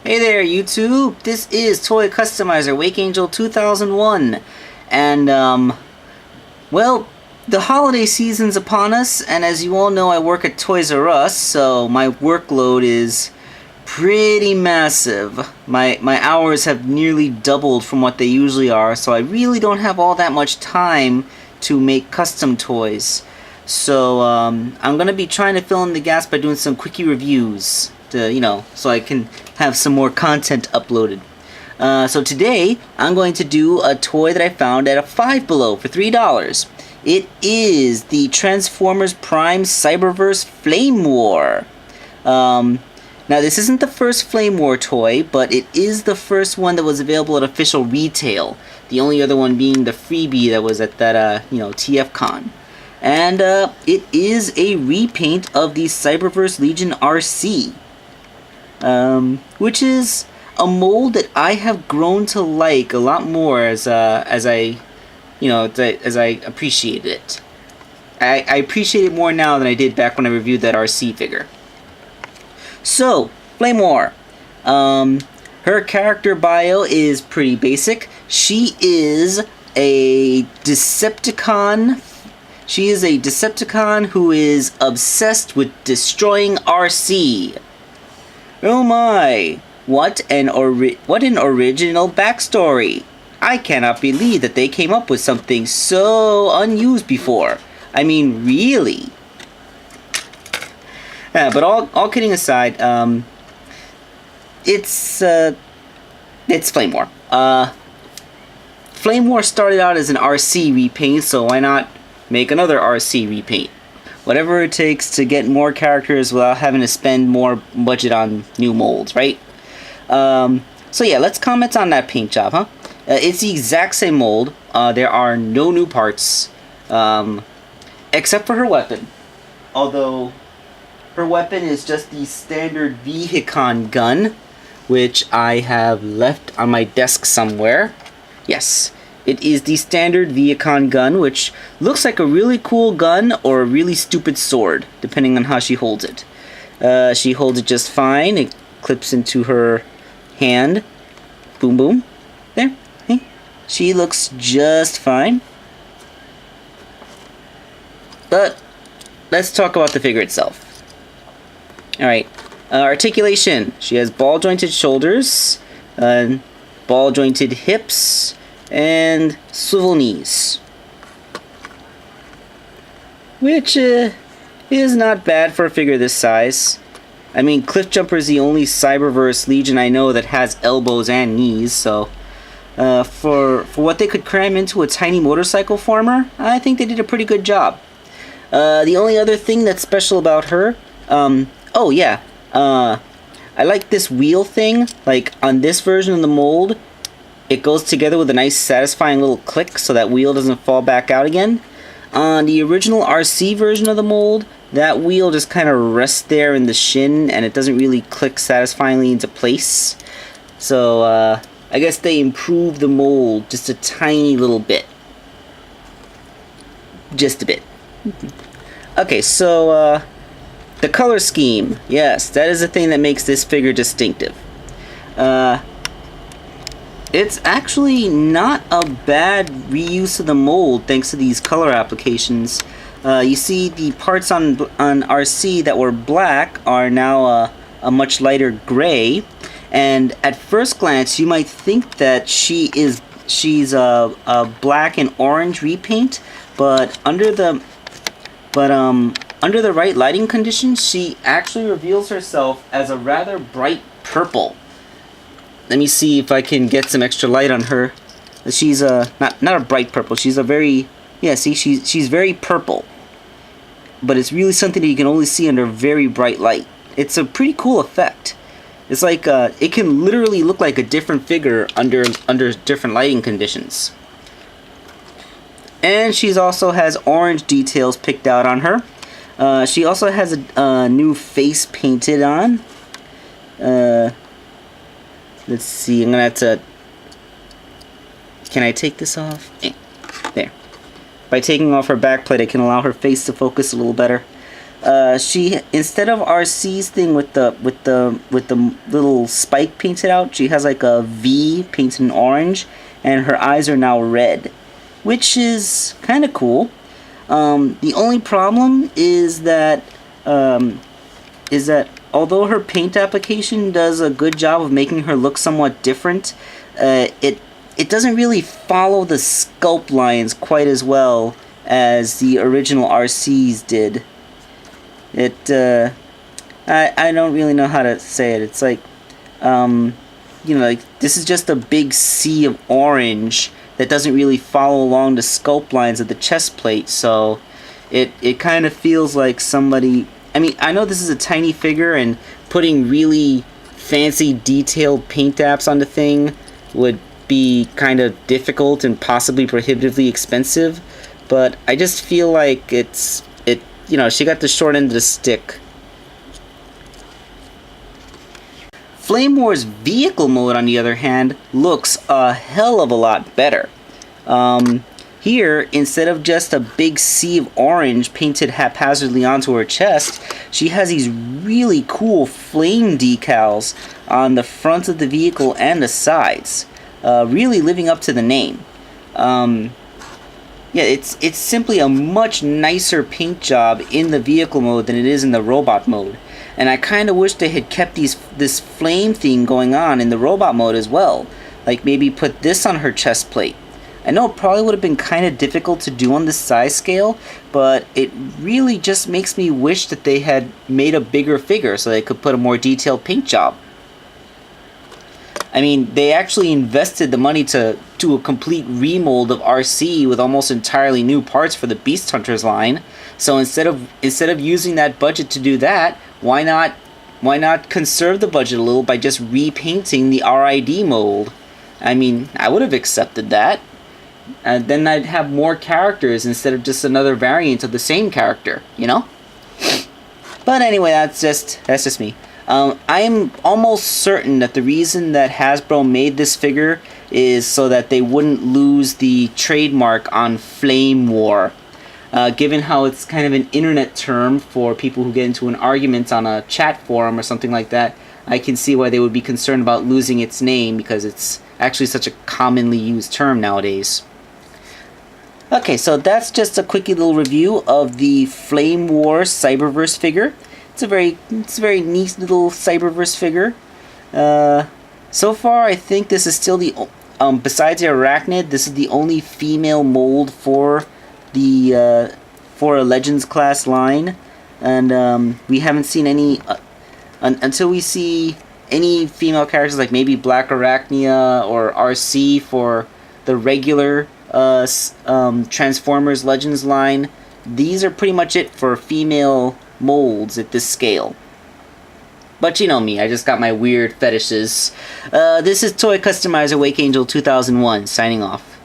Hey there YouTube, this is Toy Customizer Wakeangel2K1 and well, the holiday season's upon us, and as you all know I work at Toys R Us, so my workload is pretty massive. My hours have nearly doubled from what they usually are, so I really don't have all that much time to make custom toys. So I'm gonna be trying to fill in the gaps by doing some quickie reviews to, so I can have some more content uploaded. So today I'm going to do a toy that I found at a Five Below for $3. It is the Transformers Prime Cyberverse Flamewar. Now this isn't the first Flamewar toy, but it is the first one that was available at official retail. The only other one being the freebie that was at that TFCon. And it is a repaint of the Cyberverse Legion RC. Which is a mold that I have grown to like a lot more as I appreciate it. I appreciate it more now than I did back when I reviewed that RC figure. So, Flamewar. Her character bio is pretty basic. She is a Decepticon. She is a Decepticon who is obsessed with destroying RC. Oh my! What an original backstory! I cannot believe that they came up with something so unused before. I mean, really? But all kidding aside, it's Flamewar. Flamewar started out as an RC repaint, so why not make another RC repaint? Whatever it takes to get more characters without having to spend more budget on new molds, right? So yeah, let's comment on that paint job, huh? It's the exact same mold. There are no new parts, except for her weapon. Although, her weapon is just the standard Vehicon gun, which I have left on my desk somewhere. Yes. It is the standard Vehicon gun, which looks like a really cool gun or a really stupid sword, depending on how she holds it. She holds it just fine. It clips into her hand. Boom, boom. There. Hey. She looks just fine. But let's talk about the figure itself. Alright. Articulation. She has ball-jointed shoulders, ball-jointed hips, and swivel knees, which is not bad for a figure this size. I mean, Cliffjumper is the only Cyberverse Legion I know that has elbows and knees, so for what they could cram into a tiny motorcycle former, I think they did a pretty good job. The only other thing that's special about her, oh yeah, I like this wheel thing. Like on this version of the mold, it goes together with a nice satisfying little click so that wheel doesn't fall back out again. On the original RC version of the mold, that wheel just kind of rests there in the shin and it doesn't really click satisfyingly into place. So I guess they improved the mold just a tiny little bit. Just a bit. Okay, so the color scheme. Yes, that is the thing that makes this figure distinctive. It's actually not a bad reuse of the mold thanks to these color applications. You see the parts on RC that were black are now a much lighter gray, and at first glance you might think that she's a black and orange repaint, but under the right lighting conditions she actually reveals herself as a rather bright purple. Let me see if I can get some extra light on her. She's not a bright purple. She's a very, yeah, see, she's very purple. But it's really something that you can only see under very bright light. It's a pretty cool effect. It's like it can literally look like a different figure under different lighting conditions. And she also has orange details picked out on her. She also has a new face painted on. Let's see, I'm gonna have to... Can I take this off? There. By taking off her backplate, I can allow her face to focus a little better. She, instead of RC's thing with the little spike painted out, she has like a V painted in orange, and her eyes are now red, which is kind of cool. The only problem is that although her paint application does a good job of making her look somewhat different, it doesn't really follow the sculpt lines quite as well as the original RCs did. I don't really know how to say it. It's like, like this is just a big sea of orange that doesn't really follow along the sculpt lines of the chest plate, so it kind of feels like somebody... I mean, I know this is a tiny figure, and putting really fancy detailed paint apps on the thing would be kind of difficult and possibly prohibitively expensive, but I just feel like she got the short end of the stick. Flamewar's vehicle mode, on the other hand, looks a hell of a lot better. Here, instead of just a big sea of orange painted haphazardly onto her chest, she has these really cool flame decals on the front of the vehicle and the sides, really living up to the name. Yeah, it's simply a much nicer paint job in the vehicle mode than it is in the robot mode. And I kind of wish they had kept this flame theme going on in the robot mode as well. Like maybe put this on her chest plate. I know it probably would have been kind of difficult to do on this size scale, but it really just makes me wish that they had made a bigger figure so they could put a more detailed paint job. I mean, they actually invested the money to do a complete remold of RC with almost entirely new parts for the Beast Hunters line. So instead of using that budget to do that, why not conserve the budget a little by just repainting the RID mold? I mean, I would have accepted that. And then I'd have more characters instead of just another variant of the same character, you know? But anyway, that's just me. I am almost certain that the reason that Hasbro made this figure is so that they wouldn't lose the trademark on Flamewar. Given how it's kind of an internet term for people who get into an argument on a chat forum or something like that, I can see why they would be concerned about losing its name, because it's actually such a commonly used term nowadays. Okay, so that's just a quickie little review of the Flamewar Cyberverse figure. It's a very neat little Cyberverse figure. So far, I think this is still the besides the Arachnid, this is the only female mold for the for a Legends class line, and we haven't seen any until we see any female characters like maybe Black Arachnia or RC for the regular Transformers Legends line. These are pretty much it for female molds at this scale. But you know me, I just got my weird fetishes. This is Toy Customizer Wakeangel 2001 signing off.